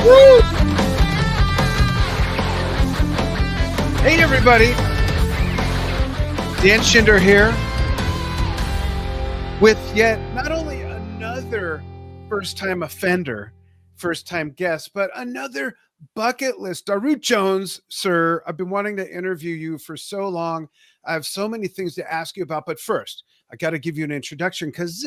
Woo! Hey, everybody. Dan Shinder here with yet not only another first-time offender, first-time guest, but another bucket list. Daru Jones, sir, I've been wanting to interview you for so long. I have so many things to ask you about, but first, I got to give you an introduction because,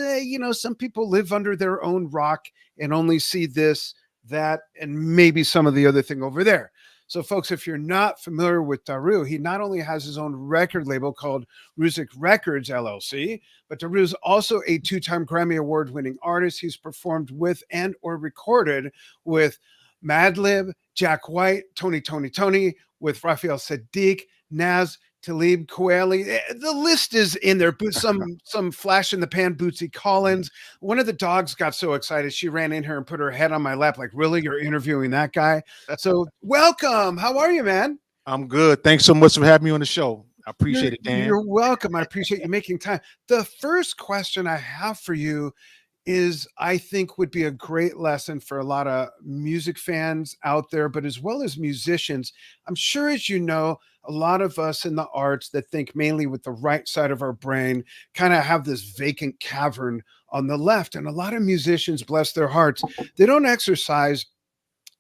some people live under their own rock and only see this, that, and maybe some of the other thing over there. So, folks, if you're not familiar with Daru, he not only has his own record label called RUSIC Records, LLC, but Daru is also a two-time Grammy Award Winning Artist. He's performed with and or recorded with Madlib, Jack White, Tony, with Raphael Sadiq, Nas, Talib Kweli. The list is in there. Some flash in the pan, Bootsy Collins. One of the dogs got so excited, she ran in here and put her head on my lap like, really? You're interviewing that guy? So welcome. How are you, man? I'm good. Thanks so much for having me on the show. I appreciate it, Dan. You're welcome. I appreciate you making time. The first question I have for you is, I think, would be a great lesson for a lot of music fans out there, but as well as musicians. I'm sure, as you know, a lot of us in the arts that think mainly with the right side of our brain kind of have this vacant cavern on the left. And a lot of musicians, bless their hearts, they don't exercise,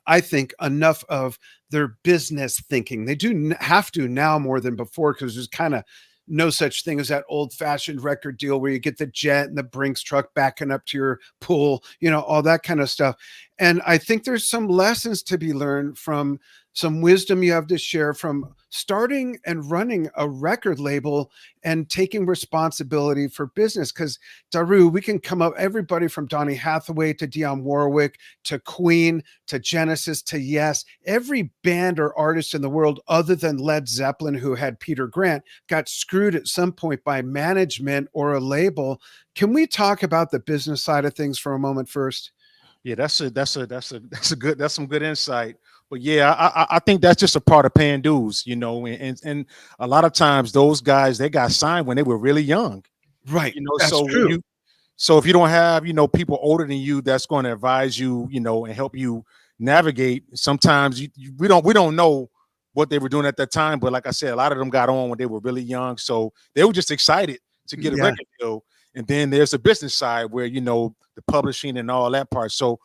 I think, enough of their business thinking. They do have to now more than before, because there's kind of no such thing as that old-fashioned record deal where you get the jet and the Brinks truck backing up to your pool, all that kind of stuff. And I think there's some lessons to be learned from some wisdom you have to share from starting and running a record label and taking responsibility for business. Because, Daru, we can come up, everybody from Donny Hathaway to Dionne Warwick to Queen to Genesis to Yes, every band or artist in the world other than Led Zeppelin, who had Peter Grant, got screwed at some point by management or a label. Can we talk about the business side of things for a moment first? Yeah, that's some good insight. But yeah, I think that's just a part of paying dues, and a lot of times those guys, they got signed when they were really young. Right. That's so true. So if you don't have, people older than you that's going to advise you, and help you navigate, sometimes we don't know what they were doing at that time. But like I said, a lot of them got on when they were really young. So they were just excited to get a record deal. And then there's the business side where, the publishing and all that part. So,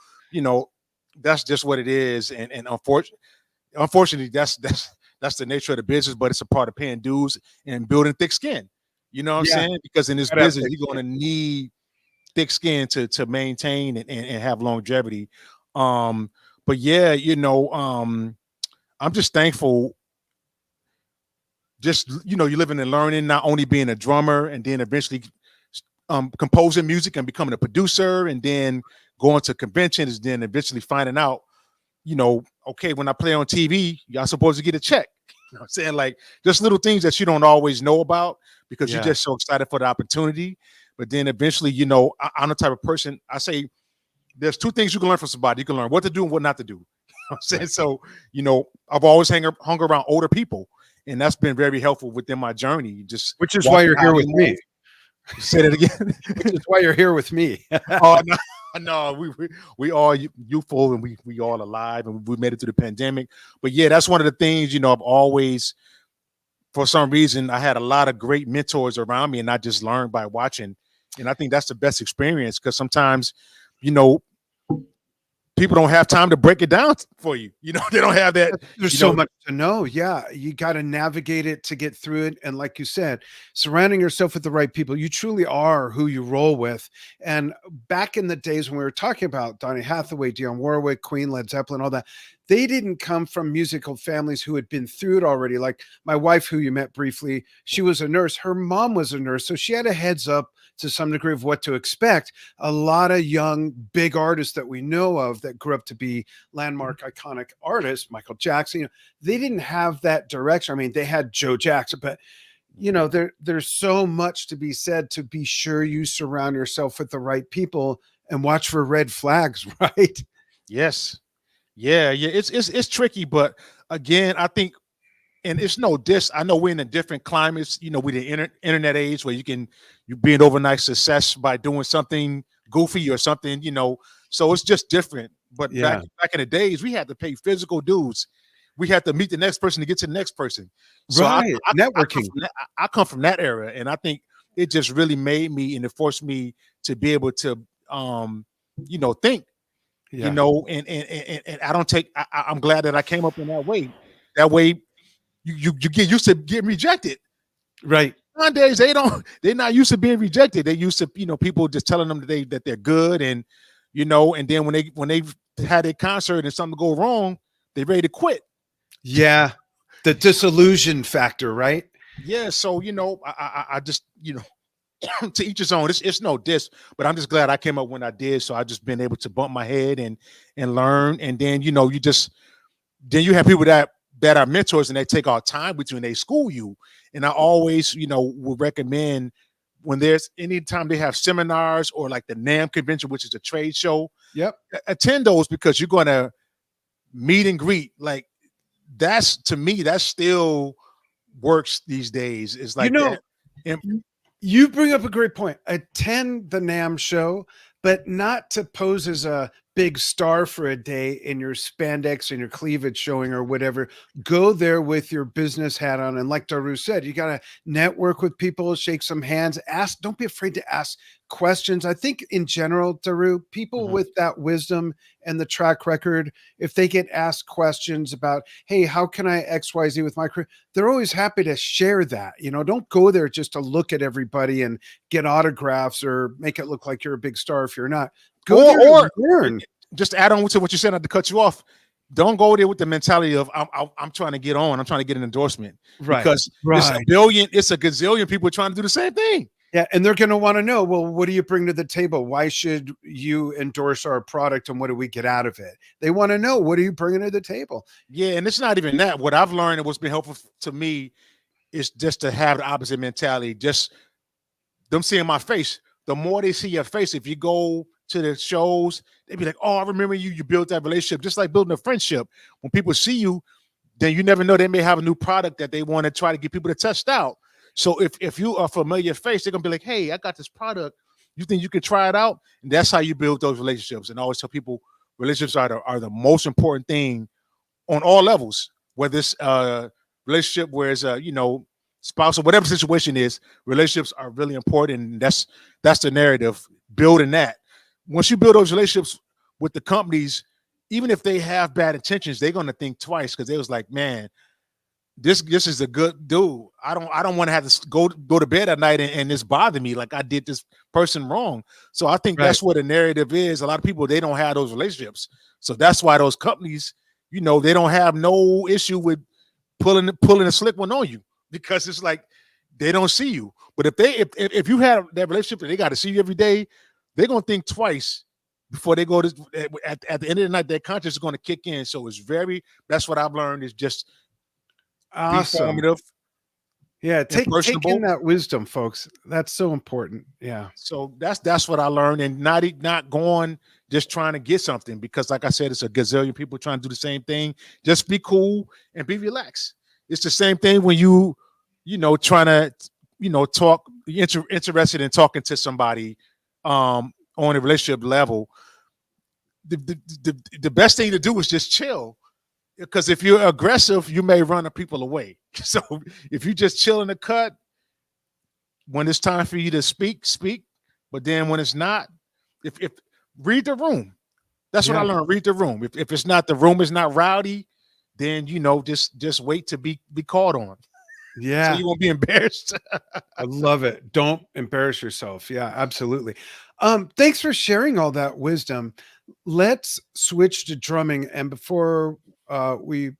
that's just what it is. And unfortunately, that's the nature of the business, but it's a part of paying dues and building thick skin. You know what I'm saying? Because in this business, you're going to need thick skin to maintain and have longevity. But yeah, I'm just thankful. Just, you're living and learning, not only being a drummer and then eventually composing music and becoming a producer, and then going to conventions, then eventually finding out, okay, when I play on TV, y'all supposed to get a check. You know what I'm saying? Like, just little things that you don't always know about because you're just so excited for the opportunity. But then eventually, I'm the type of person, I say there's two things you can learn from somebody. You can learn what to do and what not to do. You know what I'm saying? Right. So, I've always hung around older people, and that's been very helpful within my journey. Which is why you're here with me. Say that again. Which is why you're here with me. Oh, no, we all youthful, and we all alive, and we made it through the pandemic. But yeah, that's one of the things, I've always, for some reason, I had a lot of great mentors around me, and I just learned by watching. And I think that's the best experience, because sometimes, people don't have time to break it down for you. They don't have that. There's so much to know. Yeah. You got to navigate it to get through it. And like you said, surrounding yourself with the right people, you truly are who you roll with. And back in the days when we were talking about Donny Hathaway, Dionne Warwick, Queen, Led Zeppelin, all that, they didn't come from musical families who had been through it already. Like my wife, who you met briefly, she was a nurse. Her mom was a nurse. So she had a heads up to some degree of what to expect. A lot of young, big artists that we know of that grew up to be landmark, iconic artists, Michael Jackson, they didn't have that direction. I mean, they had Joe Jackson, but there's so much to be said to be sure you surround yourself with the right people and watch for red flags, right? Yes. Yeah. It's tricky, but again, I think, and it's no diss. I know we're in a different climates. We're the internet age where you be an overnight success by doing something goofy or something, So it's just different. But Yeah. back in the days, we had to pay physical dues. We had to meet the next person to get to the next person. So Right. Networking. I come from that era, and I think it just really made me and it forced me to be able to think. Yeah. And I don't take. I'm glad that I came up in that way. That way, you get used to getting rejected. Right. Nowadays, they're not used to being rejected. They're used to people just telling them that they're good, and and then when they had a concert and something go wrong, they're ready to quit. Yeah. The disillusion factor, right? Yeah. So I just to each his own. It's no diss, but I'm just glad I came up when I did. So I just been able to bump my head and learn. And then you you have people that are mentors and they take our time between they school you. And I always would recommend when there's anytime they have seminars or like the NAMM convention, which is a trade show. Yep. Attend those because you're going to meet and greet. Like that's to me that still works these days. It's like that. You bring up a great point. Attend the NAMM show, but not to pose as a big star for a day in your spandex and your cleavage showing or whatever. Go there with your business hat on. And like Daru said, you got to network with people, shake some hands, ask. Don't be afraid to ask questions. I think in general, Daru, people with that wisdom and the track record, if they get asked questions about, hey, how can I XYZ with my career? They're always happy to share that. Don't go there just to look at everybody and get autographs or make it look like you're a big star if you're not. Go there and learn. Just add on to what you said, not to cut you off. Don't go there with the mentality of I'm trying to get on. I'm trying to get an endorsement, right? Because it's a gazillion people trying to do the same thing. Yeah, and they're going to want to know, well, what do you bring to the table? Why should you endorse our product, and what do we get out of it? They want to know, what are you bringing to the table? Yeah, and it's not even that. What I've learned and what's been helpful to me is just to have the opposite mentality. Just them seeing my face. The more they see your face, if you go to the shows, they be like, oh, I remember you. You built that relationship, just like building a friendship. When people see you, then you never know, they may have a new product that they want to try to get people to test out. So if you are a familiar face, they're gonna be like, hey, I got this product. You think you can try it out? And that's how you build those relationships. And I always tell people, relationships are the most important thing on all levels. Whether it's relationship where it's spouse or whatever situation is, relationships are really important. And that's the narrative. Building that. Once you build those relationships with the companies, even if they have bad intentions, they're gonna think twice because they was like, man, this is a good dude. I don't want to have to go to bed at night and this bother me like I did this person wrong. So I think that's what the narrative is. A lot of people, they don't have those relationships. So that's why those companies, they don't have no issue with pulling a slick one on you because it's like they don't see you. But if you have that relationship and they got to see you every day, they're gonna think twice before they go to at the end of the night. Their conscience is going to kick in. So that's what I've learned is just awesome. Yeah, taking that wisdom, folks. That's so important. Yeah. So that's what I learned, and not going just trying to get something because, like I said, it's a gazillion people trying to do the same thing. Just be cool and be relaxed. It's the same thing when you trying to talk, interested in talking to somebody on a relationship level. The best thing to do is just chill. Because if you're aggressive, you may run people away. So if you just chill in the cut, when it's time for you to speak. But then when it's not, if read the room. That's what I learned. Read the room. If it's not, the room is not rowdy, then just wait to be called on. Yeah, so you won't be embarrassed. I love it. Don't embarrass yourself. Yeah, absolutely. Thanks for sharing all that wisdom. Let's switch to drumming, and before we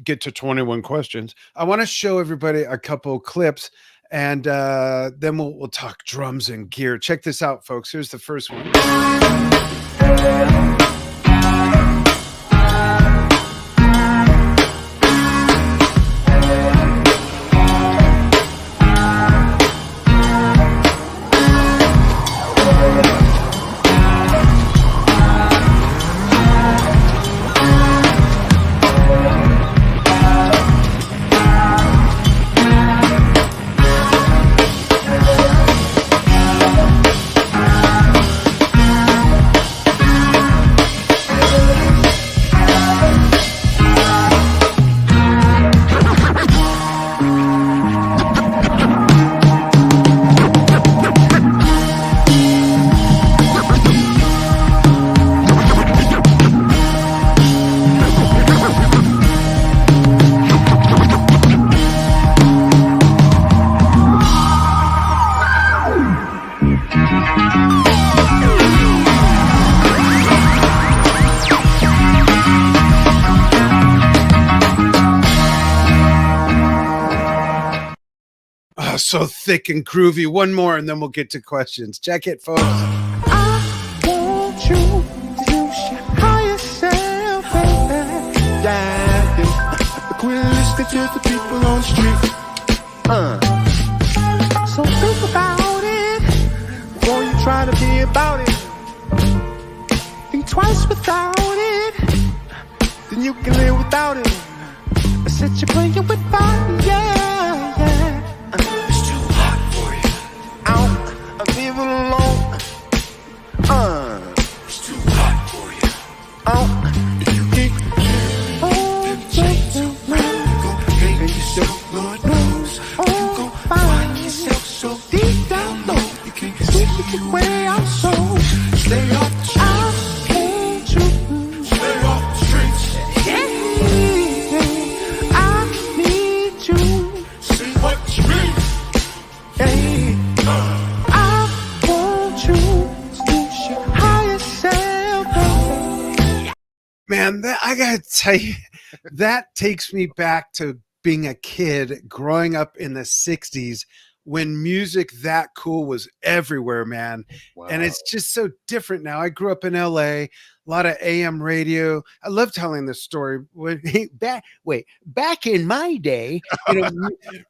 get to 21 questions, I want to show everybody a couple clips, and then we'll talk drums and gear. Check this out, folks. Here's the first one. so thick and groovy. One more, and then we'll get to questions. Check it, folks. I want you to use your higher self, baby. Yeah, yeah. Quit listening to the people on the street. So think about it before you try to be about it. Think twice without it, then you can live without it. I said you bring it with fire, yeah, yeah. It's too hot for you. Out, leave it alone. It's too hot for you. Out, you can't. Oh, change your mind. You gon' hate yourself, Lord knows. You gon' find yourself so deep down low. You can't see the way I'm so. Stay off the streets. I hate you. Stay off the streets. Yeah, I need you. See what you mean. Hey, I want you to use your higher self. Man, that, I gotta tell you, that takes me back to being a kid growing up in the 60s when music that cool was everywhere, man. Wow. And it's just so different now. I grew up in LA, a lot of AM radio. I love telling this story. Back in my day,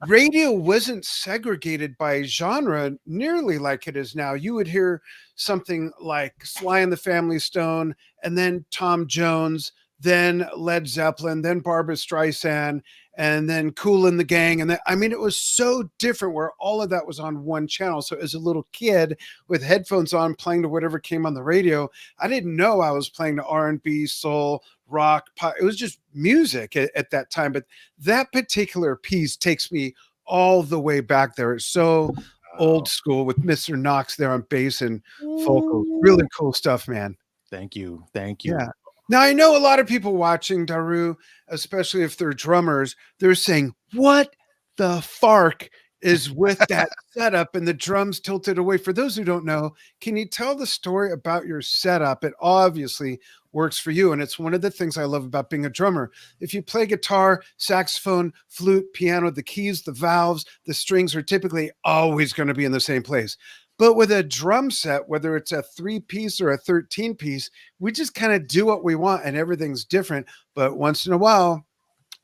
radio wasn't segregated by genre nearly like it is now. You would hear something like Sly and the Family Stone, and then Tom Jones, then Led Zeppelin, then Barbra Streisand, and then Kool and the Gang. And then, I mean, it was so different where all of that was on one channel. So as a little kid with headphones on, playing to whatever came on the radio, I didn't know I was playing to R&B, soul, rock, pop. It was just music at that time. But that particular piece takes me all the way back there. It's so old school with Mr. Knox there on bass and vocals. Really cool stuff, man. Thank you. Thank you. Yeah. Now, I know a lot of people watching, Daru, especially if they're drummers, they're saying, what the fark is with that setup and the drums tilted away? For those who don't know, can you tell the story about your setup? It obviously works for you, and it's one of the things I love about being a drummer. If you play guitar, saxophone, flute, piano, the keys, the valves, the strings are typically always going to be in the same place. But with a drum set, whether it's a 3-piece or a 13-piece, we just kind of do what we want and everything's different. But once in a while,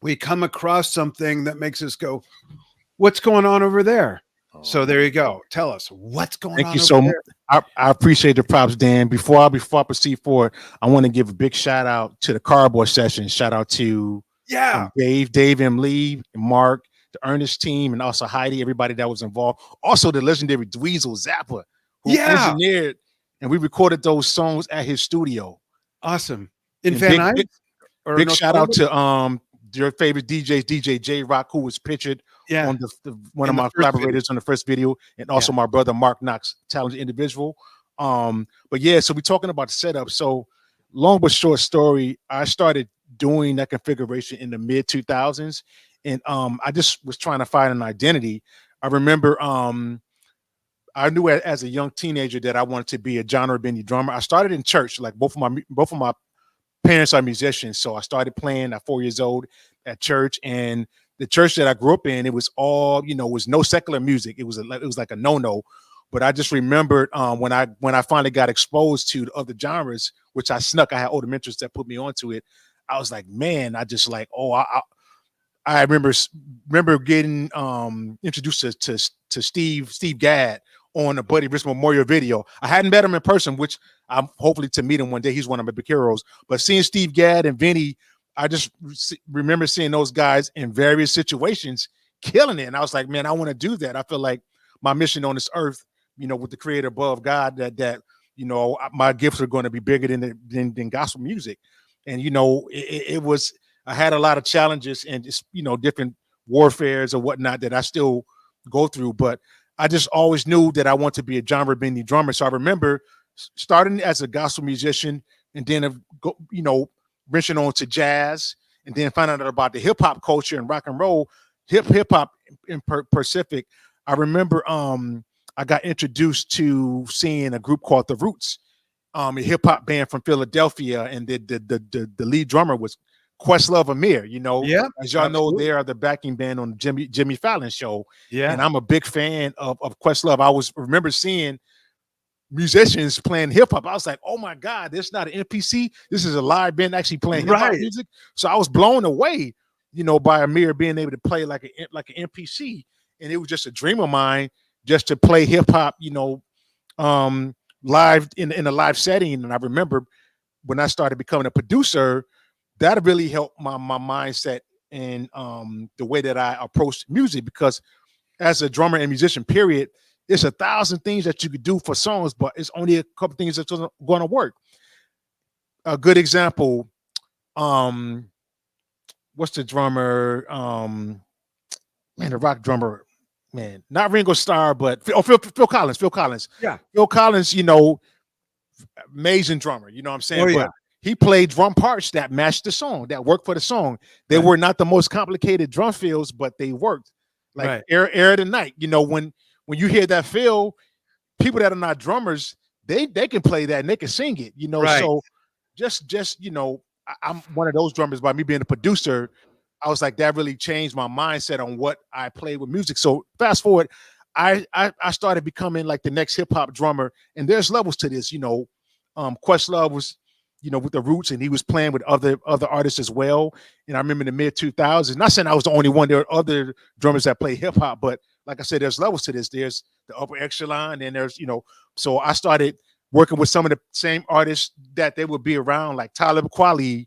we come across something that makes us go, what's going on over there? So there you go. Tell us what's going on. Thank you so much. I appreciate the props, Dan. Before I proceed forward, I want to give a big shout out to the Cardboard Session. Shout out to Dave M. Lee, and Mark, the Ernest team, and also Heidi, everybody that was involved. Also the legendary Dweezil Zappa, who engineered, and we recorded those songs at his studio. Awesome. In Van Nuys? Big shout out to your favorite DJs, DJ J Rock, who was pictured on one of my collaborators on the first video, and also my brother Mark Knox, talented individual. But yeah, so we're talking about the setup. So long but short story, I started doing that configuration in the mid 2000s. And I just was trying to find an identity. I remember I knew as a young teenager that I wanted to be a genre bending drummer. I started in church, like both of my parents are musicians, so I started playing at 4 years old at church. And the church that I grew up in, it was all, it was no secular music. It was like a no-no. But I just remembered when I finally got exposed to the other genres, which I snuck. I had older mentors that put me onto it. I was like, man, I remember getting introduced to Steve Gadd on a Buddy Rich Memorial video. I hadn't met him in person, which I'm hopefully to meet him one day. He's one of my big heroes. But seeing Steve Gadd and Vinny, I just remember seeing those guys in various situations killing it. And I was like, man, I want to do that. I feel like my mission on this earth, with the creator above God, that my gifts are going to be bigger than gospel music. And, it was, I had a lot of challenges and just, different warfares or whatnot that I still go through, but I just always knew that I want to be a genre bending drummer. So I remember starting as a gospel musician and then, branching on to jazz and then finding out about the hip hop culture and rock and roll, hip hop in Pacific. I remember I got introduced to seeing a group called The Roots, a hip hop band from Philadelphia, and the lead drummer was Questlove Amir, you know, Yeah, as y'all know, absolutely. they are the backing band on Jimmy Fallon show. Yeah. And I'm a big fan of Questlove. Remember seeing musicians playing hip hop. I was like, oh my God, this is not an NPC. This is a live band actually playing hip hop Right. music. So I was blown away, you know, by Amir being able to play like an NPC. And it was just a dream of mine just to play hip hop, you know, live in a live setting. And I remember when I started becoming a producer, that really helped my mindset and the way that I approached music, because as a drummer and musician, period, there's 1,000 things that you could do for songs, but it's only a couple things that's going to work. A good example, what's the drummer? The rock drummer, man, not Ringo Starr, but Phil Collins. Phil Collins. Yeah. Phil Collins, you know, amazing drummer. You know what I'm saying? Oh, yeah. But he played drum parts that matched the song, that worked for the song. They were not the most complicated drum fills, but they worked. Like Air of the Night. You know, when you hear that fill, people that are not drummers, they can play that and they can sing it. You know, so just you know, I'm one of those drummers. By me being a producer, I was like, that really changed my mindset on what I play with music. So fast forward, I started becoming like the next hip hop drummer, and there's levels to this. You know, Questlove was, you know, with the Roots, and he was playing with other artists as well. And I remember in the mid 2000s, not saying I was the only one, there are other drummers that play hip hop, but like I said, there's levels to this. There's the upper echelon, and there's, you know, so I started working with some of the same artists that they would be around, like Talib Kweli,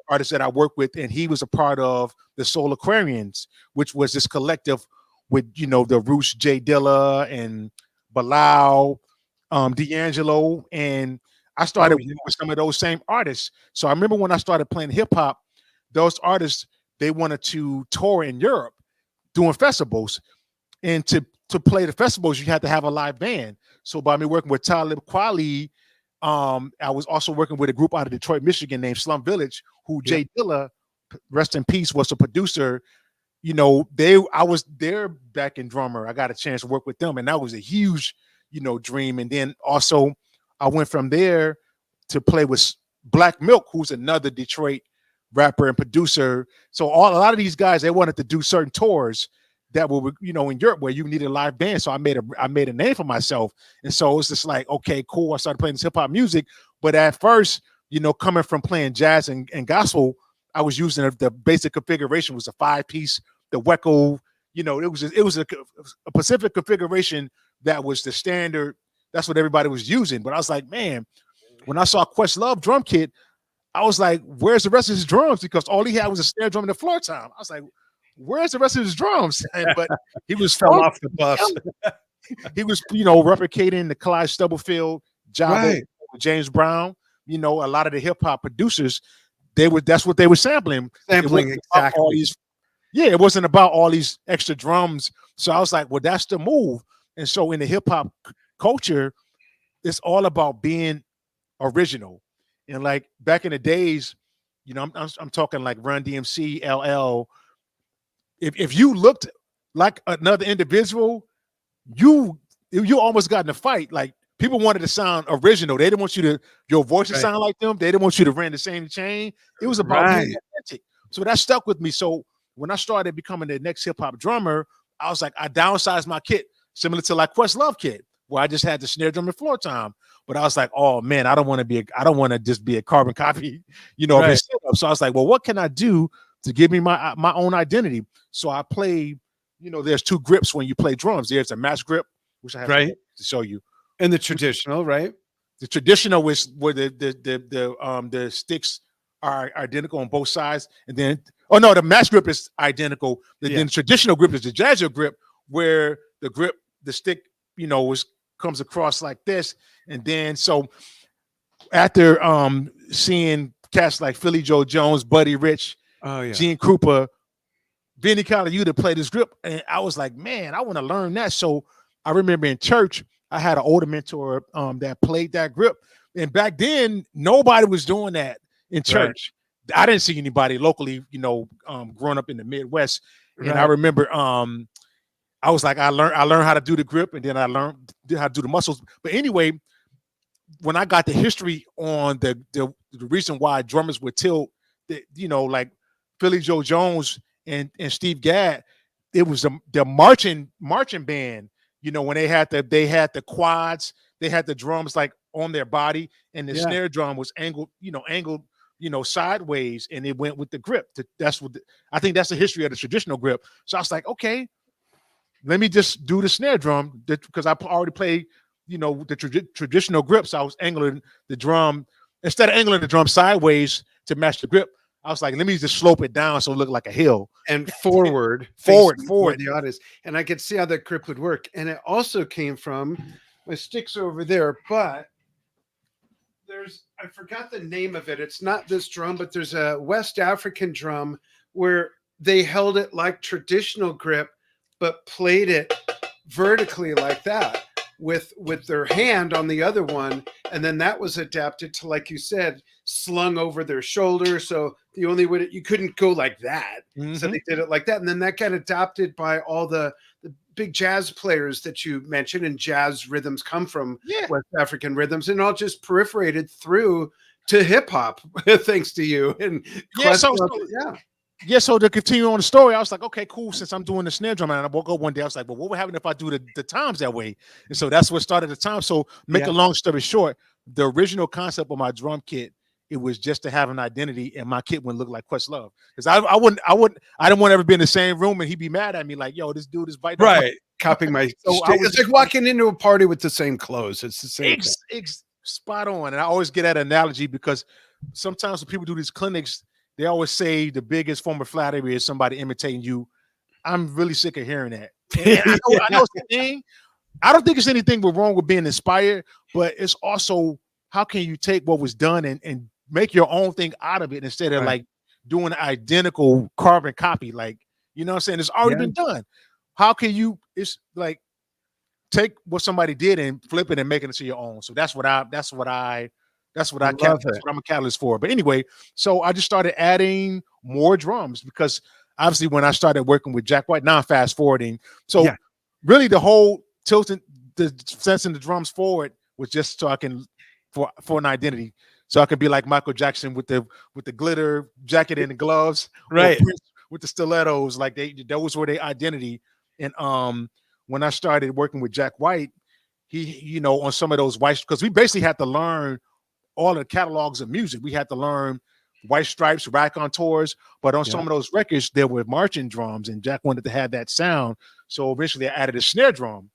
artist that I worked with, and he was a part of the Soul Aquarians, which was this collective with, you know, the Roots, Jay Dilla and Bilal, D'Angelo, and I started with some of those same artists. So I remember when I started playing hip hop, those artists, they wanted to tour in Europe doing festivals, and to play the festivals, you had to have a live band. So by me working with Talib Kweli, I was also working with a group out of Detroit, Michigan named Slum Village, who Jay Dilla, rest in peace, was a producer. You know, I was their backing drummer. I got a chance to work with them, and that was a huge, you know, dream. And then also I went from there to play with Black Milk, who's another Detroit rapper and producer. So a lot of these guys, they wanted to do certain tours that were, you know, in Europe where you needed a live band. So I made a name for myself. And so it's just like, okay, cool. I started playing this hip hop music. But at first, you know, coming from playing jazz and gospel, I was using the basic configuration was a 5-piece, the Wecco, you know, it was a Pacific configuration that was the standard. That's what everybody was using. But I was like, man, when I saw Questlove drum kit, I was like, where's the rest of his drums? Because all he had was a snare drum and a floor tom. I was like, where's the rest of his drums? But he was fell off the bus. He was, you know, replicating the Clyde Stubblefield job, James Brown. You know, a lot of the hip hop producers, that's what they were sampling. Exactly. It wasn't about all these extra drums. So I was like, well, that's the move. And so in the hip hop culture, it's all about being original. And like back in the days, you know, I'm talking like Run DMC, LL. If you looked like another individual, you almost got in a fight. Like people wanted to sound original. They didn't want your voice to sound like them. They didn't want you to run the same chain. It was about being authentic. So that stuck with me. So when I started becoming the next hip hop drummer, I was like, I downsized my kit, similar to like Questlove kit, where I just had the snare drum and floor tom. But I was like, oh man, I don't want to just be a carbon copy, you know, of his setup. So I was like, well, what can I do to give me my own identity? So I play, you know, there's two grips when you play drums. There's a match grip, which I have to show you. And the traditional, right? The traditional is where the sticks are identical on both sides. And then, oh no, the match grip is identical. Then the traditional grip is the jazzer grip, where the stick, you know, comes across like this. And then so after seeing cats like Philly Joe Jones, Buddy Rich, Gene Krupa, Vinny Colaiuta play this grip, and I was like, man, I want to learn that. So I remember in church, I had an older mentor that played that grip, and back then nobody was doing that in church. I didn't see anybody locally, you know, growing up in the Midwest. And I remember I was like, I learned how to do the grip, and then I learned how to do the muscles. But anyway, when I got the history on the reason why drummers would tilt you know, like Philly Joe Jones and Steve Gadd, it was the marching band. You know, when they had the quads, they had the drums like on their body, and the snare drum was angled, sideways, and it went with the grip. I think that's the history of the traditional grip. So I was like, okay, let me just do the snare drum because I already played, the traditional grip. So I was angling the drum instead of angling the drum sideways to match the grip. I was like, let me just slope it down so it looked like a hill and forward the audience, and I could see how that grip would work. And it also came from my sticks over there, but I forgot the name of it. It's not this drum, but there's a West African drum where they held it like traditional grip, but played it vertically like that with their hand on the other one. And then that was adapted to, like you said, slung over their shoulder. So the only way you couldn't go like that. So they did it like that. And then that got adopted by all the big jazz players that you mentioned, and jazz rhythms come from West African rhythms, and all just proliferated through to hip hop thanks to you. And so to continue on the story, I was like, okay, cool. Since I'm doing the snare drum, and I woke up one day, I was like, well, what would happen if I do the toms that way? And so that's what started the time. So make a long story short, the original concept of my drum kit, it was just to have an identity, and my kit wouldn't look like Questlove. Because I didn't want to ever be in the same room and he'd be mad at me like, yo, this dude is biting. Right. Copying my it's like walking into a party with the same clothes. It's the same thing. Spot on. And I always get that analogy because sometimes when people do these clinics, they always say the biggest form of flattery is somebody imitating you. I'm really sick of hearing that. I know it's a thing. I don't think it's anything wrong with being inspired, but it's also how can you take what was done and make your own thing out of it instead of like doing an identical carbon copy. Like, you know what I'm saying? It's already been done. How can you? It's like take what somebody did and flip it and make it into your own. So that's what I'm a catalyst for. But anyway, so I just started adding more drums because obviously when I started working with Jack White, now I'm fast forwarding. So really the whole tilting, the sensing the drums forward was just so I can for an identity. So I could be like Michael Jackson with the glitter jacket and the gloves, right? With the stilettos, like those were their identity. And when I started working with Jack White, he on some of those white, because we basically had to learn all the catalogs of music. We had to learn White Stripes, Raconteurs, but on some of those records there were marching drums, and Jack wanted to have that sound. So eventually I added a snare drum,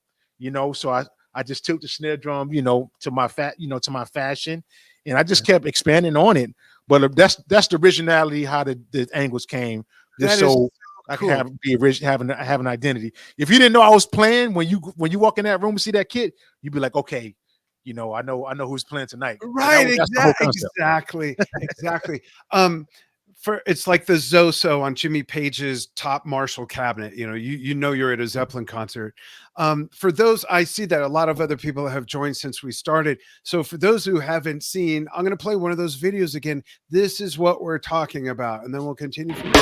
so I just took the snare drum, to my fashion, and I just kept expanding on it. But that's the originality, how the angles came. Just so I can have an identity. If you didn't know I was playing, when you walk in that room and see that kid, you'd be like, okay, I know who's playing tonight. Right, exactly. It's like the Zoso on Jimmy Page's top Marshall cabinet. You're at a Zeppelin concert. For those, I see that a lot of other people have joined since we started. So for those who haven't seen, I'm going to play one of those videos again. This is what we're talking about, and then we'll continue from there.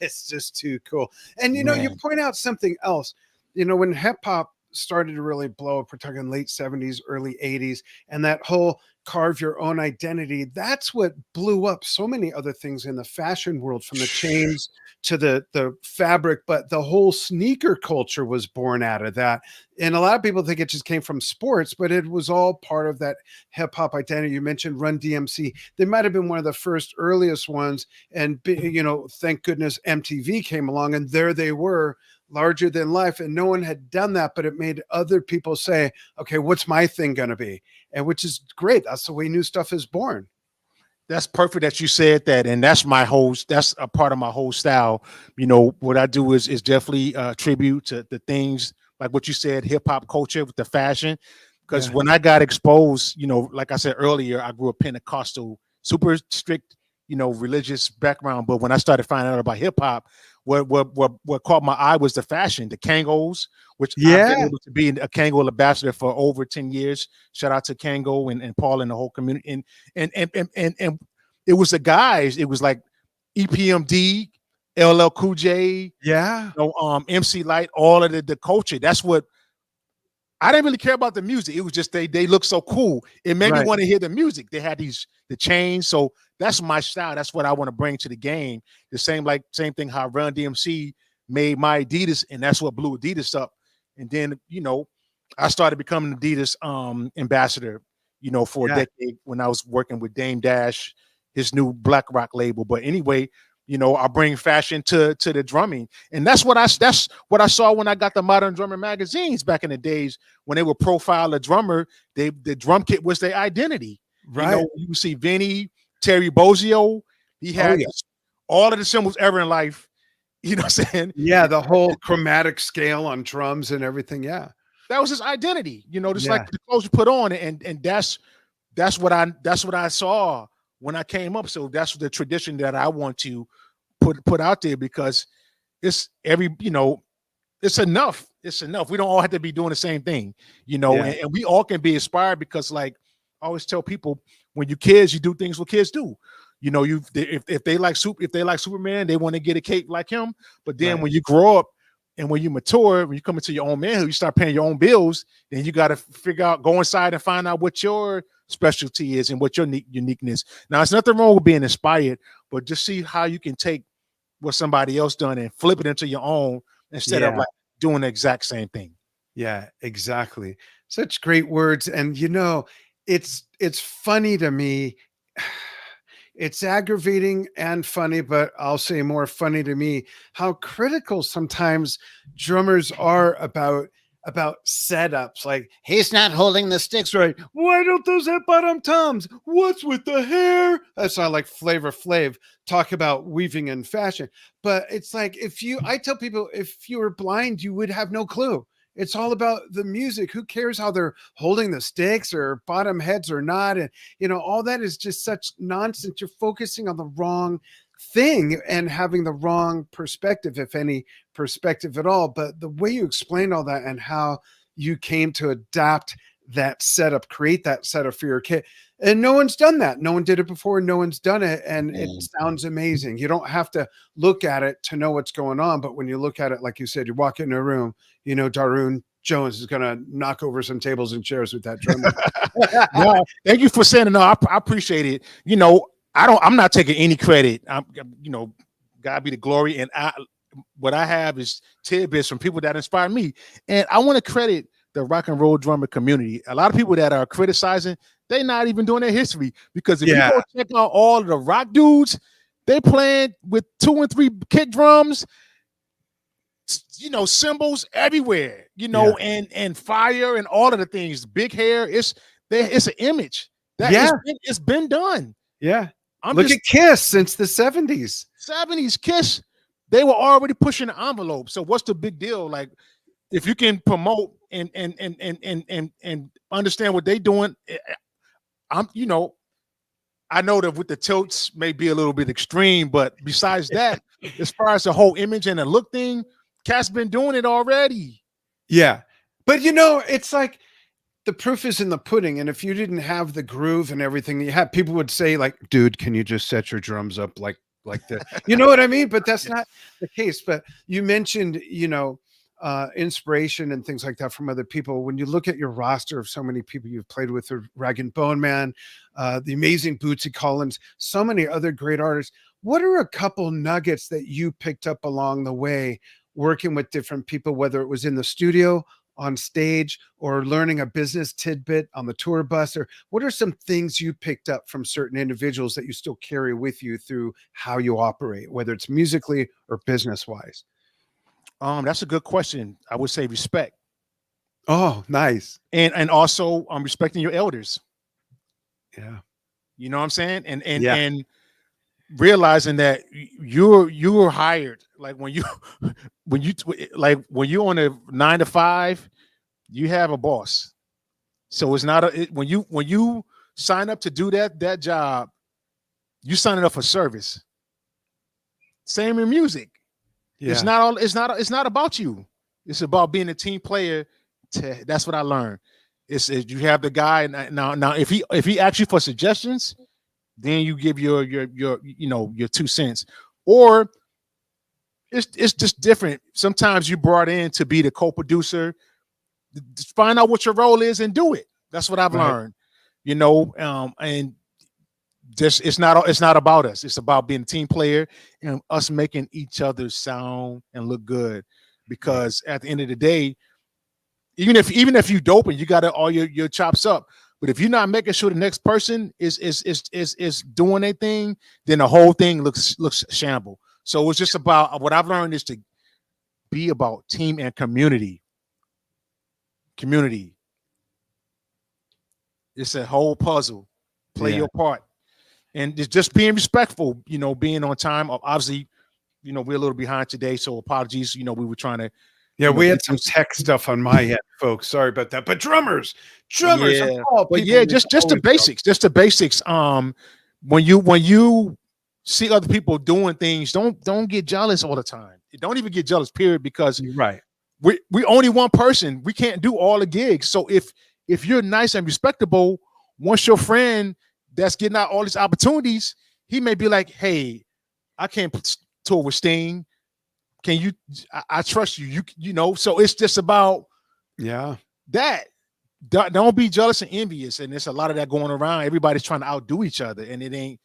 It's just too cool. And you point out something else. When hip hop started to really blow up, we're talking late 70s, early 80s, and that whole carve your own identity, that's what blew up so many other things in the fashion world, from the chains to the fabric, but the whole sneaker culture was born out of that. And a lot of people think it just came from sports, but it was all part of that hip hop identity. You mentioned Run DMC. They might have been one of the first earliest ones. And, thank goodness MTV came along, and there they were, larger than life. And no one had done that, but it made other people say, okay, what's my thing going to be? And which is great. That's the way new stuff is born. That's perfect that you said that. And that's a part of my whole style. What I do is definitely tribute to the things like what you said, hip hop culture with the fashion. Because when I got exposed, like I said earlier, I grew up Pentecostal, super strict, religious background. But when I started finding out about hip hop, what caught my eye was the fashion, the Kangos, which I've been able to be a Kango ambassador for over 10 years. Shout out to Kango and Paul and the whole community. And it was the guys. It was like EPMD, LL Cool J, MC Light, all of the culture. That's what I didn't really care about the music. It was just they look so cool. It made me want to hear the music. They had the chains. So that's my style. That's what I want to bring to the game. The same thing how Run DMC made my Adidas, and that's what blew Adidas up. And then I started becoming Adidas ambassador, for a decade when I was working with Dame Dash, his new Black Rock label. But anyway, I bring fashion to the drumming, and that's what I saw when I got the Modern Drummer magazines back in the days when they would profile a drummer. The drum kit was their identity. Right. You see Vinny, Terry Bozzio. He had all of the symbols ever in life. You know what I'm saying? Yeah, the whole chromatic scale on drums and everything. Yeah, that was his identity. Just like the clothes you put on, and that's what I saw when I came up. So that's the tradition that I want to put out there, because it's it's enough. It's enough. We don't all have to be doing the same thing, and we all can be inspired, because like I always tell people, when you're kids, you do things what kids do. If they like Superman, they want to get a cape like him. But then when you grow up and when you mature, when you come into your own manhood, you start paying your own bills, then you got to go inside and find out what your specialty is and what your uniqueness. Now, there's nothing wrong with being inspired, but just see how you can take what somebody else done and flip it into your own instead of like doing the exact same thing. Yeah, exactly. Such great words. And it's funny to me. It's aggravating and funny, but I'll say more funny to me how critical sometimes drummers are about setups. Like, he's not holding the sticks right. Why don't those have bottom toms? What's with the hair? That's not like Flavor Flav talk about weaving and fashion. But it's like, I tell people, if you were blind, you would have no clue. It's all about the music. Who cares how they're holding the sticks or bottom heads or not? And, all that is just such nonsense. You're focusing on the wrong thing and having the wrong perspective, if any perspective at all. But the way you explained all that and how you came to adapt that setup, create that setup for your kid. And no one's done that. No one did it before. No one's done it. And it sounds amazing. You don't have to look at it to know what's going on. But when you look at it, like you said, you walk into a room, Daru Jones is going to knock over some tables and chairs with that drum. No, thank you for saying it. No, I appreciate it. I'm not taking any credit. God be the glory. And what I have is tidbits from people that inspire me. And I want to credit the rock and roll drummer community. A lot of people that are criticizing, they're not even doing their hiry, because if you go check out all of the rock dudes, they playing with 2 and 3 kick drums, cymbals everywhere, and fire and all of the things, big hair. It's an image that it's been done. Yeah. Look at Kiss since the 70s. Kiss, they were already pushing the envelope. So what's the big deal? Like, if you can promote and understand what they're doing, I know that with the tilts may be a little bit extreme, but besides that, as far as the whole image and the look thing, Cat's been doing it already. Yeah. But it's like the proof is in the pudding. And if you didn't have the groove and everything you had, people would say like, dude, can you just set your drums up like that? You know what I mean? But that's not the case. But you mentioned, inspiration and things like that from other people. When you look at your roster of so many people you've played with, Rag and Bone Man, the amazing Bootsy Collins, so many other great artists, what are a couple nuggets that you picked up along the way working with different people, whether it was in the studio, on stage, or learning a business tidbit on the tour bus? Or what are some things you picked up from certain individuals that you still carry with you through how you operate, whether it's musically or business wise? That's a good question. I would say respect. Oh, nice. And also respecting your elders. Yeah. You know what I'm saying? And realizing that you're hired. Like when you're on a 9 to 5, you have a boss. So it's not when you sign up to do that job, you signing up for service. Same in music. Yeah. It's not about you. It's about being a team player. That's what I learned. It's you have the guy now if he asks you for suggestions, then you give your 2 cents. Or it's just different. Sometimes you brought in to be the co-producer. Just find out what your role is and do it. That's what I've learned. And just it's not about us. It's about being a team player and us making each other sound and look good. Because at the end of the day, even if you dope and you got all your chops up, but if you're not making sure the next person is doing their thing, then the whole thing looks shamble. So it's just about what I've learned is to be about team and community. Community. It's a whole puzzle. Play your part. And it's just being respectful, being on time. Obviously, we're a little behind today, so apologies. We were trying to. Yeah, we had some tech stuff on my end, folks. Sorry about that. But drummers. Yeah. But yeah, just the basics. Just the basics. When you see other people doing things, don't get jealous all the time. Don't even get jealous, period, because we only one person. We can't do all the gigs. So if you're nice and respectable, once your friend that's getting out all these opportunities, he may be like, hey, I can't tour with Sting. Can you? I trust you. So it's just about that. Don't be jealous and envious. And there's a lot of that going around. Everybody's trying to outdo each other, and it ain't.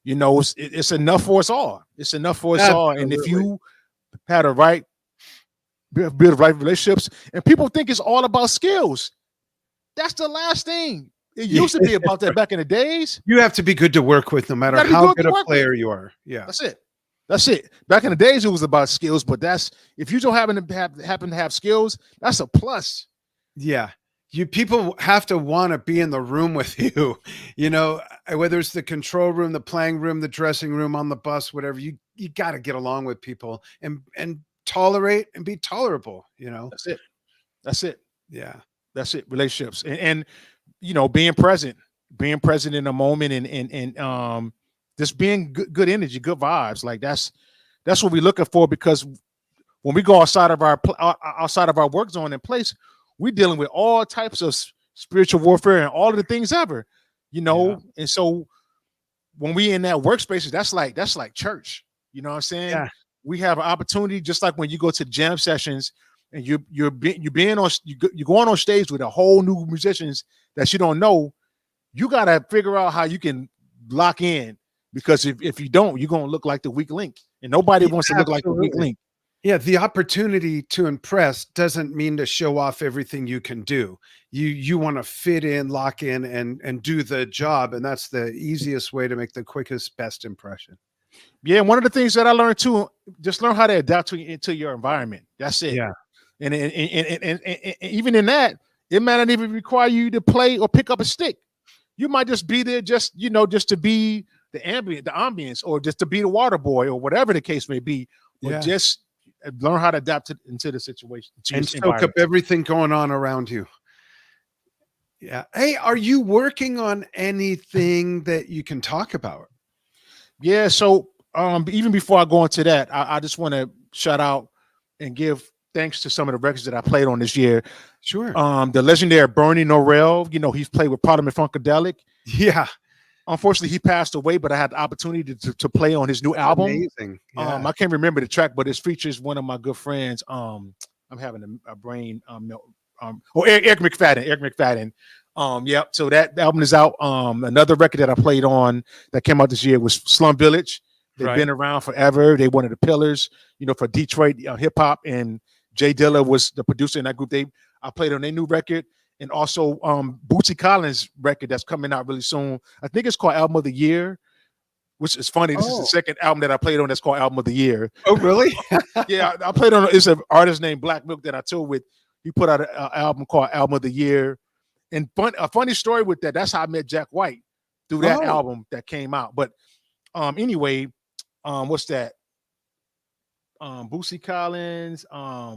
It's enough for us all. It's enough for us all. And if you had a build the right relationships, and people think it's all about skills, that's the last thing. It used to be about that back in the days. You have to be good to work with, no matter how good a player you are. Yeah, that's it. Back in the days, it was about skills, but if you don't happen to have skills, that's a plus. Yeah, people have to want to be in the room with you. Whether it's the control room, the playing room, the dressing room, on the bus, whatever. You got to get along with people and tolerate and be tolerable. That's it. Yeah, that's it. Relationships and being present in a moment and just being good energy, good vibes. Like that's what we're looking for, because when we go outside of our work zone and place, we're dealing with all types of spiritual warfare and all of the things ever, And so when we in that workspace, that's like church. You know what I'm saying? Yeah. We have an opportunity, just like when you go to jam sessions and you going on stage with a whole new musicians that you don't know. You got to figure out how you can lock in, because if you don't, you're going to look like the weak link, and nobody wants to look like the weak link. Yeah, the opportunity to impress doesn't mean to show off everything you can do. You want to fit in, lock in, and do the job, and that's the easiest way to make the quickest, best impression. Yeah, one of the things that I learned too, just learn how to adapt to your environment. That's it. Yeah, and even in that, it might not even require you to play or pick up a stick. You might just be there, just to be the ambience, or just to be the water boy, or whatever the case may be. But just learn how to adapt into the situation and soak up everything going on around you. Yeah. Hey, are you working on anything that you can talk about? Yeah. So even before I go into that, I just want to shout out and give thanks to some of the records that I played on this year. Sure. The legendary Bernie Norrell, he's played with Parliament Funkadelic. Yeah. Unfortunately, he passed away, but I had the opportunity to play on his new album. Amazing. Yeah. I can't remember the track, but it features one of my good friends. I'm having a brain Eric McFadden. So that album is out. Another record that I played on that came out this year was Slum Village. They've been around forever. They one of the pillars, for Detroit hip hop, and Jay Dilla was the producer in that group. I played on their new record, and also Bootsy Collins' record that's coming out really soon. I think it's called Album of the Year, which is funny. This is the second album that I played on that's called Album of the Year. Oh, really? Yeah, I played on. It's an artist named Black Milk that I toured with. He put out an album called Album of the Year, and a funny story with that. That's how I met Jack White, through that album that came out. But anyway, what's that? Bootsy Collins. I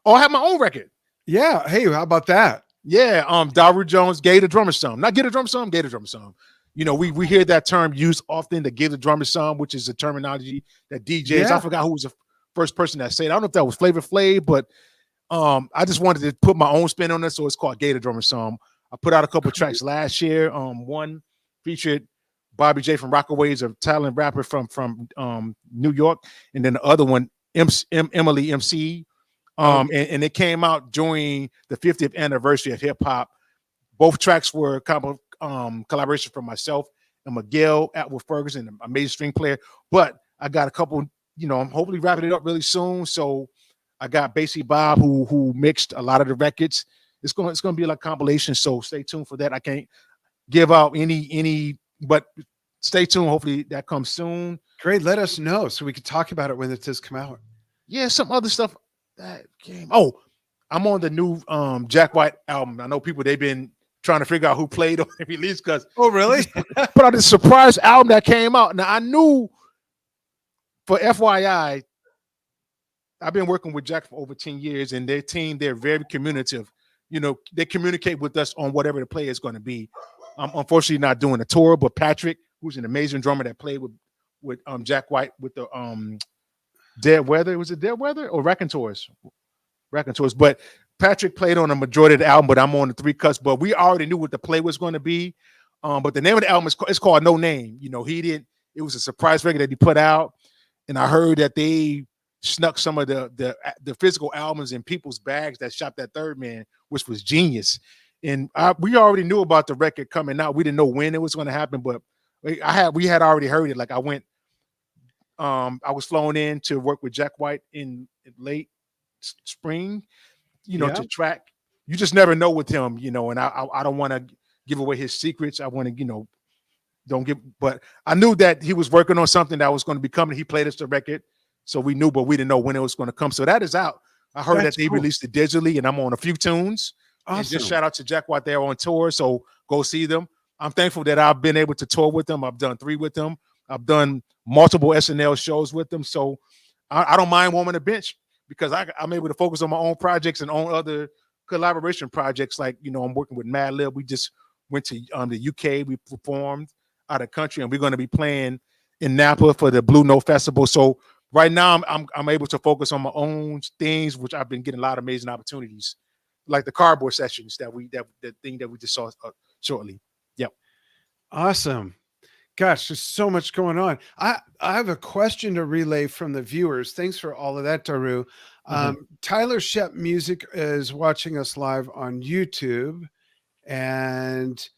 have my own record. Yeah. Hey, how about that? Yeah. Daru Jones, Gay the Drummer Some. Not Get a Drummer Some, Gay the Drummer Some. we hear that term used often to give the drummer some, which is a terminology that DJs. I forgot who was the first person that said it. I don't know if that was Flavor Flav, but I just wanted to put my own spin on it, so it's called Gator Drummer Some. I put out a couple tracks last year. One featured Bobby J from Rockaways, a talented rapper from New York, and then the other one, Emily MC. And it came out during the 50th anniversary of hip hop. Both tracks were a collaboration from myself and Miguel Atwood Ferguson, an amazing string player. But I got a couple, I'm hopefully wrapping it up really soon. So I got Basie Bob who mixed a lot of the records. It's gonna be like compilation. So stay tuned for that. I can't give out any, but stay tuned. Hopefully that comes soon. Great. Let us know so we can talk about it when it does come out. Yeah, some other stuff that came. Oh, I'm on the new Jack White album. I know people, they've been trying to figure out who played on every release because really? Put out this surprise album that came out. Now I knew, for FYI, I've been working with Jack for over 10 years, and their team, they're very communicative. They communicate with us on whatever the play is going to be. I'm unfortunately not doing a tour, but Patrick, who's an amazing drummer that played with Jack White with the Dead Weather. Was it Dead Weather or Raconteurs? Raconteurs. But Patrick played on a majority of the album, but I'm on the 3 cuts. But we already knew what the play was going to be. But the name of the album is called No Name. It was a surprise record that he put out, and I heard that they snuck some of the physical albums in people's bags that shopped at Third Man, which was genius. And we already knew about the record coming out. We didn't know when it was going to happen, but we had already heard it. Like I went, I was flown in to work with Jack White in late spring, to track. You just never know with him, and I don't want to give away his secrets. I want to, don't give, but I knew that he was working on something that was going to be coming. He played us the record. So we knew, but we didn't know when it was going to come. So that is out. I heard that they released it digitally, and I'm on a few tunes. Awesome. And just shout out to Jack White. They're on tour, so go see them. I'm thankful that I've been able to tour with them. I've done 3 with them. I've done multiple SNL shows with them. So I don't mind warming the bench because I'm able to focus on my own projects and on other collaboration projects. Like, I'm working with Mad Lib. We just went to the UK. We performed out of country, and we're going to be playing in Napa for the Blue Note Festival. So right now, I'm able to focus on my own things, which I've been getting a lot of amazing opportunities, like the cardboard sessions the thing that we just saw shortly. Yep. Awesome. Gosh, there's so much going on. I have a question to relay from the viewers. Thanks for all of that, Daru. Tyler Shep Music is watching us live on YouTube, and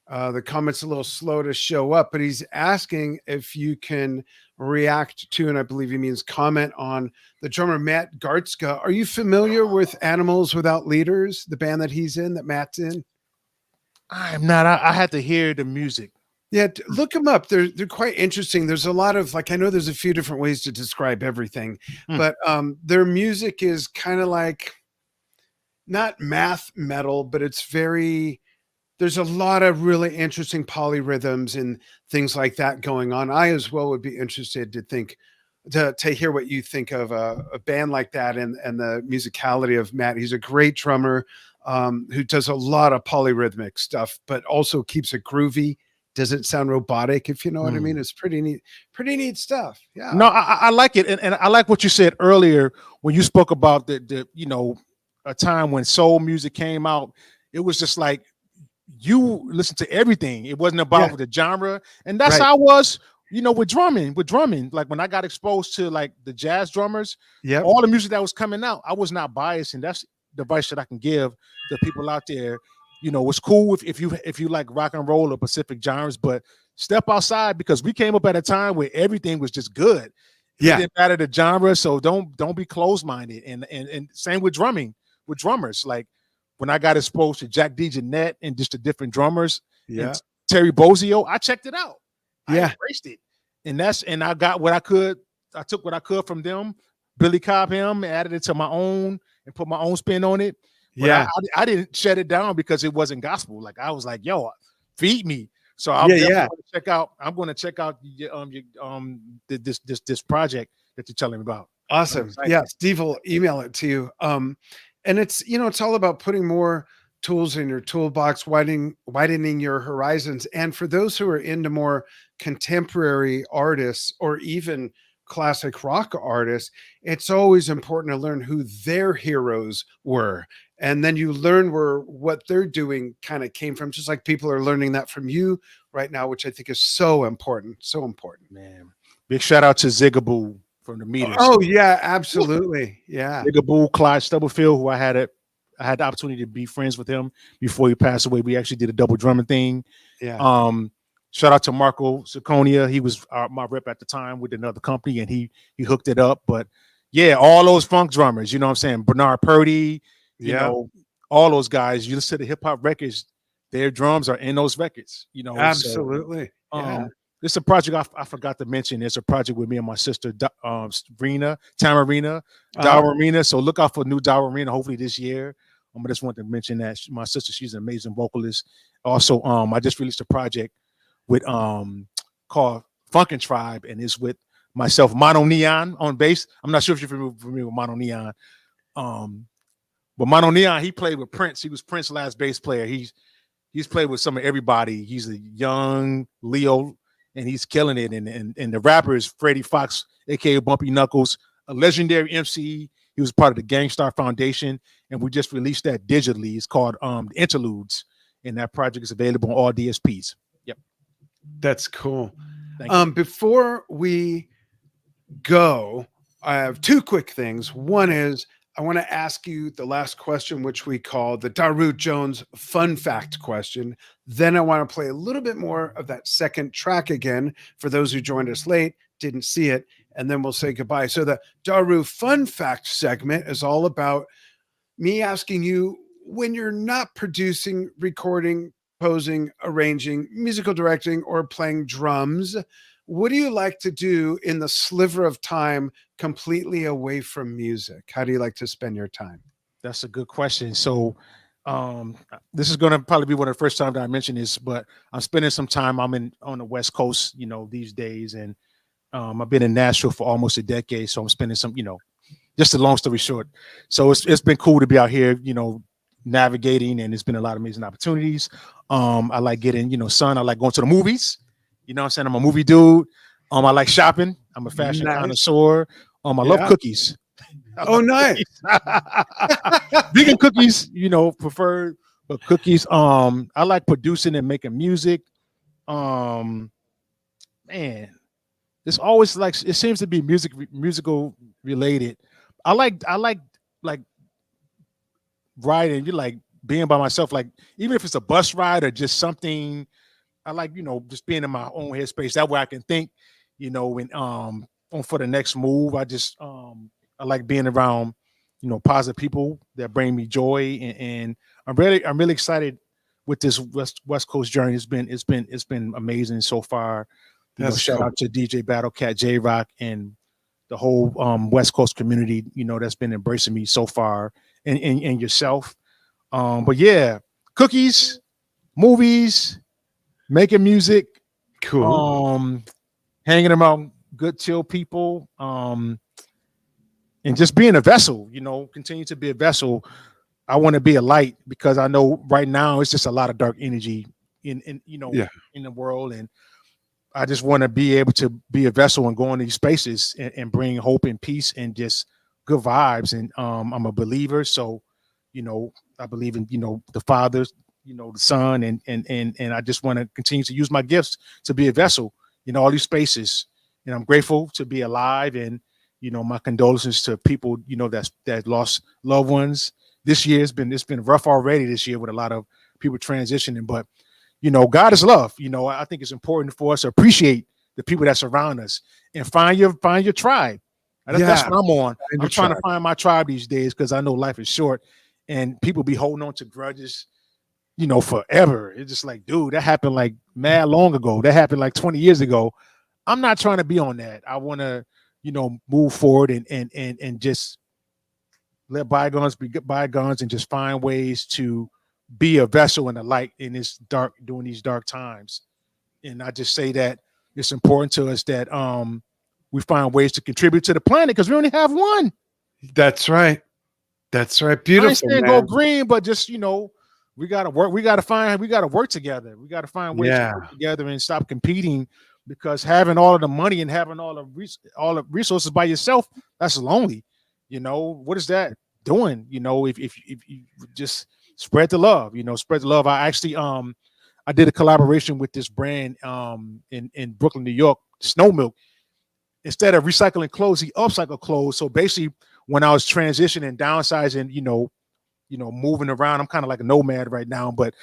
the comment's a little slow to show up, but he's asking if you can react to, and I believe he means comment on, the drummer Matt Gartzka. Are you familiar with Animals Without Leaders, the band that he's in, that Matt's in? I'm not. I had to hear the music. Yeah, look them up. They're quite interesting. There's a lot of, I know there's a few different ways to describe everything, but their music is kind of like not math metal, but it's there's a lot of really interesting polyrhythms and things like that going on. I as well would be interested to hear what you think of a band like that and the musicality of Matt. He's a great drummer who does a lot of polyrhythmic stuff, but also keeps it groovy. Doesn't sound robotic, if you know what I mean. It's pretty neat stuff. Yeah. No, I like it. And I like what you said earlier when you spoke about the a time when soul music came out. It was just like, you listen to everything. It wasn't about the genre. And that's how I was, with drumming. Like when I got exposed to like the jazz drummers, all the music that was coming out, I was not biased. And that's the advice that I can give to people out there. It's cool if you like rock and roll or Pacific genres, but step outside, because we came up at a time where everything was just good. It didn't matter the genre. So don't be closed-minded. And same with drummers. Like when I got exposed to Jack D. Jeanette and just the different drummers, and Terry Bozzio, I checked it out. I embraced it. And I got what I could. I took what I could from them. Billy Cobham, added it to my own and put my own spin on it. But I didn't shut it down because it wasn't gospel. Like I was like, yo, feed me. So I'm going to check out. I'm going to check out this project that you're telling me about. Awesome. Yeah, Steve will email it to you. And it's it's all about putting more tools in your toolbox, widening your horizons. And for those who are into more contemporary artists or even classic rock artists, it's always important to learn who their heroes were. And then you learn where what they're doing kind of came from, just like people are learning that from you right now, which I think is so important. So important. Man, big shout out to Zigaboo from the Meters. Oh, yeah, absolutely. Yeah. Zigaboo, Clyde Stubblefield, who I had the opportunity to be friends with him before he passed away. We actually did a double drumming thing. Yeah. Shout out to Marco Ciccone. He was my rep at the time with another company, and he hooked it up. But yeah, all those funk drummers, you know what I'm saying? Bernard Purdy, you know, all those guys. You listen to the hip hop records, their drums are in those records, you know. Absolutely. So, yeah. This is a project I forgot to mention. It's a project with me and my sister, Tamarina, Daru. So look out for new Daru. Hopefully this year. I just want to mention that my sister, she's an amazing vocalist. Also, I just released a project with called Funkin' Tribe, and it's with myself, Mono Neon on bass. I'm not sure if you're familiar with Mono Neon. But Mono Neon, he played with Prince. He was Prince's last bass player. He's played with some of everybody. He's a young Leo, and he's killing it. And the rapper is Freddie Fox, aka Bumpy Knuckles, a legendary MC. He was part of the Gangstar Foundation, and we just released that digitally. It's called Interludes, and that project is available on all DSPs. Yep. That's cool. Thank you. Before we go, I have two quick things. One is I want to ask you the last question, which we call the Daru Jones fun fact question. Then I want to play a little bit more of that second track again for those who joined us late, didn't see it, and then we'll say goodbye. So the Daru fun fact segment is all about me asking you, when you're not producing, recording, composing, arranging, musical directing, or playing drums, what do you like to do in the sliver of time completely away from music? How do you like to spend your time? That's a good question. So this is going to probably be one of the first times that I mention this, but I'm spending some time. I'm on the West Coast, you know, these days, and I've been in Nashville for almost a decade. So I'm spending some, you know, just a long story short. So it's been cool to be out here, you know, navigating, and it's been a lot of amazing opportunities. I like getting, you know, sun. I like going to the movies. You know what I'm saying? I'm a movie dude. I like shopping. I'm a fashion connoisseur. I love cookies. Oh, nice. Vegan cookies, you know, preferred, but cookies. I like producing and making music. Man, it's always like, it seems to be musical related. I like riding, you like being by myself, like even if it's a bus ride or just something. I like, you know, just being in my own headspace. That way I can think, you know, when on for the next move. I just I like being around, you know, positive people that bring me joy, and I'm really excited with this West Coast journey. It's been amazing so far. You know, shout out to DJ Battlecat, J Rock, and the whole West Coast community, you know, that's been embracing me so far, and yourself. But yeah, cookies, movies, making music, cool, hanging around good chill people, and just being a vessel, you know, continue to be a vessel. I want to be a light, because I know right now it's just a lot of dark energy in you know, in the world, and I just want to be able to be a vessel and go in these spaces and bring hope and peace and just good vibes. And I'm a believer, so, you know, I believe in, you know, the Father, you know, the Son, and I just want to continue to use my gifts to be a vessel in all these spaces. And I'm grateful to be alive, and, you know, my condolences to people, you know, that lost loved ones. This year it's been rough already this year with a lot of people transitioning, but, you know, God is love. You know, I think it's important for us to appreciate the people that surround us and find your tribe. That's what I'm on. I'm trying to find my tribe these days, because I know life is short, and people be holding on to grudges, you know, forever. It's just like, dude, that happened like mad long ago. That happened like 20 years ago. I'm not trying to be on that. I want to, you know, move forward and just let bygones be bygones, and just find ways to be a vessel and a light in this during these dark times. And I just say that it's important to us that we find ways to contribute to the planet, because we only have one. That's right. That's right. Beautiful. I ain't saying go green, but just, you know, we gotta work. We gotta work together. We gotta find ways to work together and stop competing, because having all of the money and having all the resources by yourself, that's lonely. You know, what is that doing? You know, if you just spread the love, spread the love. I actually I did a collaboration with this brand in Brooklyn, New York, Snow Milk. Instead of recycling clothes, he upcycled clothes. So basically, when I was transitioning, downsizing, moving around, I'm kind of like a nomad right now, but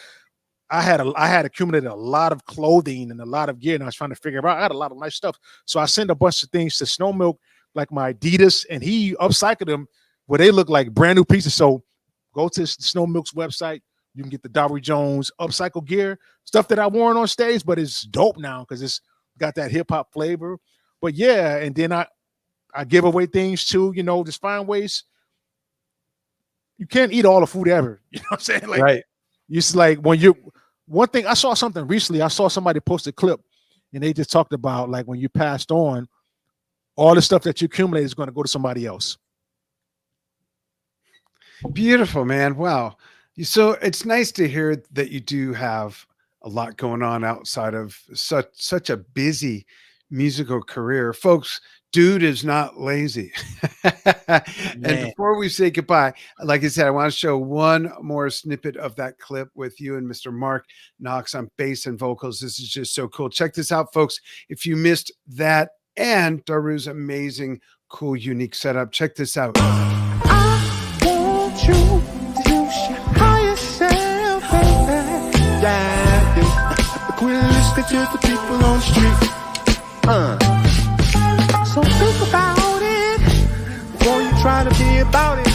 I had accumulated a lot of clothing and a lot of gear, and I was trying to figure out. I had a lot of nice stuff, so I sent a bunch of things to Snow Milk, like my Adidas, and he upcycled them where they look like brand new pieces. So go to Snow Milk's website. You can get the Daru Jones upcycle gear, stuff that I worn on stage, but it's dope now because it's got that hip hop flavor. But yeah, and then I give away things too, just find ways. You can't eat all the food ever. You know what I'm saying? Like, right. It's like one thing, I saw something recently. I saw somebody post a clip and they just talked about, like, when you passed on, all the stuff that you accumulate is going to go to somebody else. Beautiful, man. Wow. So it's nice to hear that you do have a lot going on outside of such a busy musical career. Folks, dude is not lazy. And before we say goodbye, like I said, I want to show one more snippet of that clip with you and Mr. Mark Knox on bass and vocals. This is just so cool. Check this out, folks. If you missed that and Daru's amazing, cool, unique setup, check this out. I want you to use your higher self, baby. Yeah. Quit listening to the people on the street. So think about it before you try to be about it.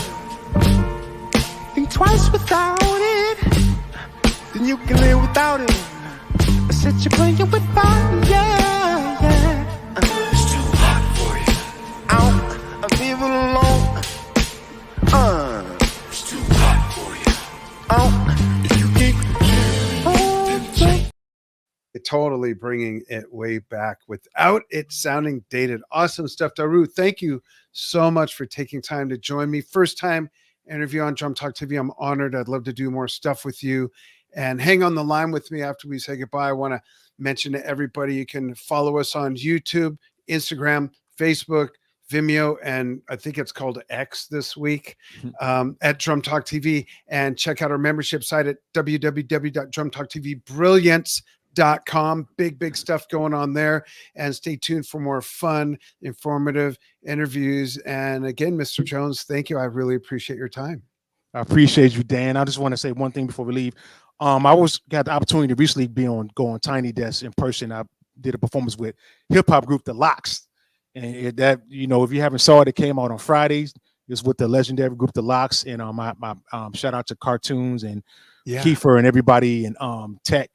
Think twice without it, then you can live without it. I said you bring it with fire, yeah. It's too hot for you. Out, leave it alone. It's too hot for you. If you keep totally bringing it way back without it sounding dated. Awesome stuff, Daru. Thank you so much for taking time to join me. First time interview on Drum Talk TV. I'm honored. I'd love to do more stuff with you, and hang on the line with me after we say goodbye. I want to mention to everybody, you can follow us on YouTube, Instagram, Facebook, Vimeo, and I think it's called X this week, at Drum Talk TV, and check out our membership site at www.drumtalktvbrilliance.com. Big stuff going on there, and stay tuned for more fun, informative interviews. And again, Mr. Jones, thank you. I really appreciate your time. I appreciate you, Dan. I just want to say one thing before we leave. I got the opportunity to recently go on Tiny Desk in person. I did a performance with hip hop group The Locks, and if you haven't saw it, it came out on Fridays. It's with the legendary group The Locks, and my shout out to Cartoons and Kiefer and everybody, and Tech.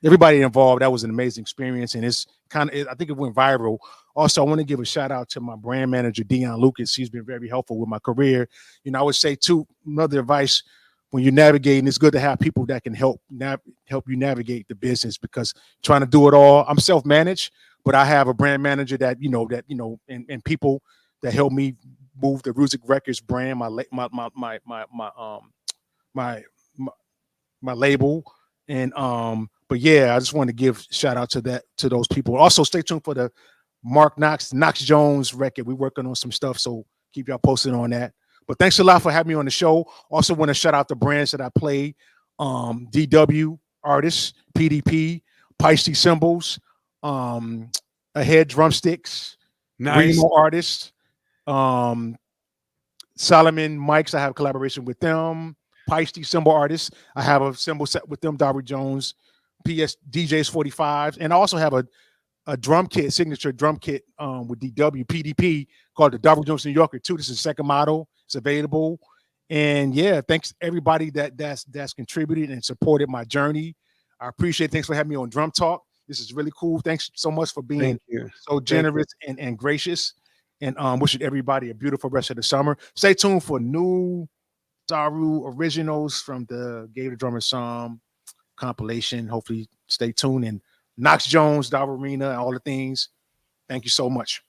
Everybody involved. That was an amazing experience, and I think it went viral. Also, I want to give a shout out to my brand manager, Dion Lucas. He's been very helpful with my career. I would say too, another advice when you're navigating, it's good to have people that can help you navigate the business, because trying to do it all, I'm self-managed, but I have a brand manager that and people that help me move the RUSIC Records brand, my label, and but yeah, I just want to give shout out to those people. Also, stay tuned for the Mark Knox Jones record. We're working on some stuff, so keep y'all posted on that. But thanks a lot for having me on the show. Also want to shout out the brands that I played. DW Artists, PDP, Peisty Cymbals, Ahead Drumsticks, Nice. Remo Artists, Solomon Mics. I have a collaboration with them. Peisty Cymbal Artists. I have a cymbal set with them. Daru Jones, PS DJs 45, and I also have a drum kit, signature drum kit with DW PDP called the Daru Jones New Yorker too. This is the second model. It's available. And yeah, thanks everybody that's contributed and supported my journey. I appreciate it. Thanks for having me on Drum Talk. This is really cool. Thanks so much for being so generous and gracious. And wishing everybody a beautiful rest of the summer. Stay tuned for new Daru originals from the Gave the Drummer Some compilation. Hopefully stay tuned. And Knox Jones, Daru Arena, and all the things. Thank you so much.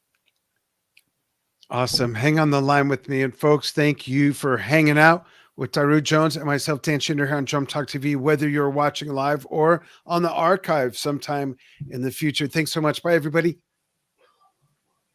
Awesome. Hang on the line with me. And folks, thank you for hanging out with Daru Jones and myself, Dan Shinder, here on Drum Talk TV, whether you're watching live or on the archive sometime in the future. Thanks so much. Bye, everybody.